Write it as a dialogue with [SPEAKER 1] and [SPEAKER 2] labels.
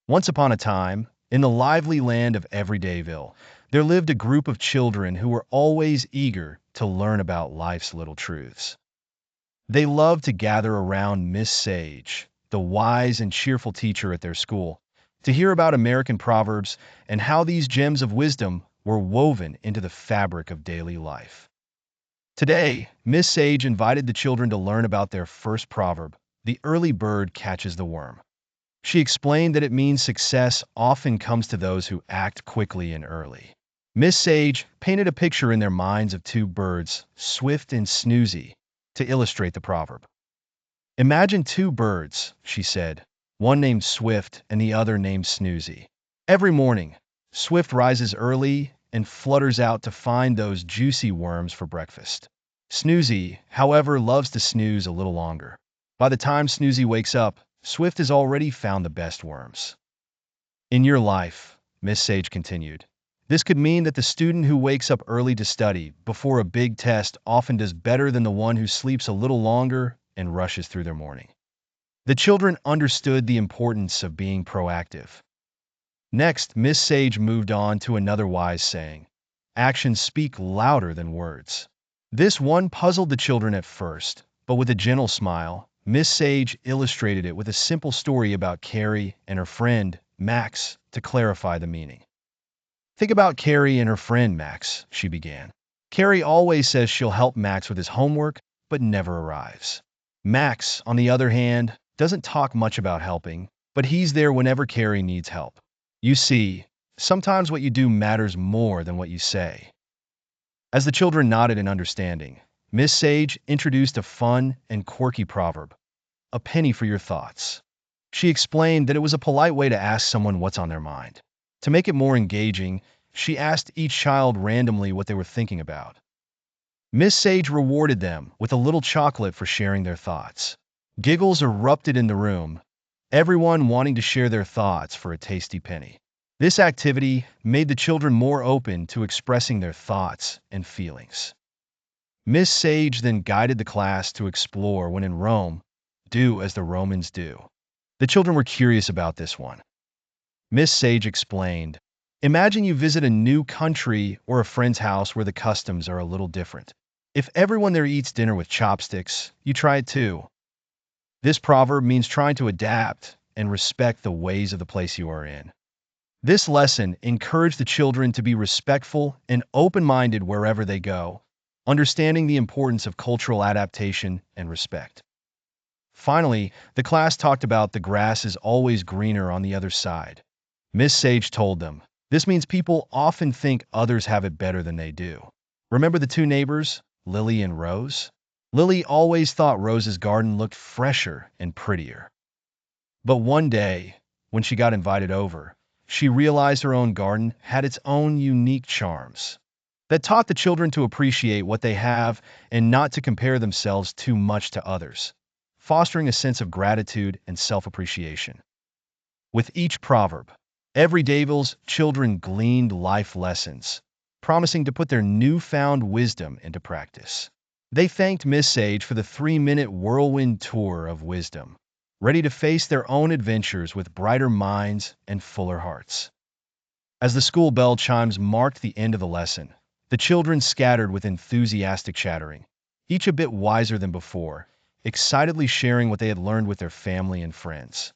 [SPEAKER 1] Once upon a time, in the lively land of Everydayville, there lived a group of children who were always eager to learn about life's little truths. They loved to gather around Miss Sage, the wise and cheerful teacher at their school, to hear about American proverbs and how these gems of wisdom were woven into the fabric of daily life. Today, Miss Sage invited the children to learn about their first proverb: the early bird catches the worm. She explained that it means success often comes to those who act quickly and early. Miss Sage painted a picture in their minds of two birds, Swift and Snoozy, to illustrate the proverb. Imagine two birds, she said, one named Swift and the other named Snoozy. Every morning, Swift rises early and flutters out to find those juicy worms for breakfast. Snoozy, however, loves to snooze a little longer. By the time Snoozy wakes up, Swift has already found the best worms. In your life, Miss Sage continued, this could mean that the student who wakes up early to study before a big test often does better than the one who sleeps a little longer and rushes through their morning. The children understood the importance of being proactive. Next, Miss Sage moved on to another wise saying: actions speak louder than words. This one puzzled the children at first, but with a gentle smile, Miss Sage illustrated it with a simple story about Carrie and her friend, Max, to clarify the meaning. Think about Carrie and her friend, Max, she began. Carrie always says she'll help Max with his homework, but never arrives. Max, on the other hand, doesn't talk much about helping, but he's there whenever Carrie needs help. You see, sometimes what you do matters more than what you say. As the children nodded in understanding, Miss Sage introduced a fun and quirky proverb: a penny for your thoughts. She explained that it was a polite way to ask someone what's on their mind. To make it more engaging, she asked each child randomly what they were thinking about. Miss Sage rewarded them with a little chocolate for sharing their thoughts. Giggles erupted in the room, everyone wanting to share their thoughts for a tasty penny. This activity made the children more open to expressing their thoughts and feelings. Miss Sage then guided the class to explore: when in Rome, do as the Romans do. The children were curious about this one. Miss Sage explained, imagine you visit a new country or a friend's house where the customs are a little different. If everyone there eats dinner with chopsticks, you try it too. This proverb means trying to adapt and respect the ways of the place you are in. This lesson encouraged the children to be respectful and open-minded wherever they go, understanding the importance of cultural adaptation and respect. Finally, the class talked about the grass is always greener on the other side. Miss Sage told them, this means people often think others have it better than they do. Remember the two neighbors, Lily and Rose? Lily always thought Rose's garden looked fresher and prettier. But one day, when she got invited over, she realized her own garden had its own unique charms. That taught the children to appreciate what they have and not to compare themselves too much to others, fostering a sense of gratitude and self-appreciation. With each proverb, Everydayville's children gleaned life lessons, promising to put their newfound wisdom into practice. They thanked Miss Sage for the 3-minute whirlwind tour of wisdom, ready to face their own adventures with brighter minds and fuller hearts. As the school bell chimes marked the end of the lesson, the children scattered with enthusiastic chattering, each a bit wiser than before, excitedly sharing what they had learned with their family and friends.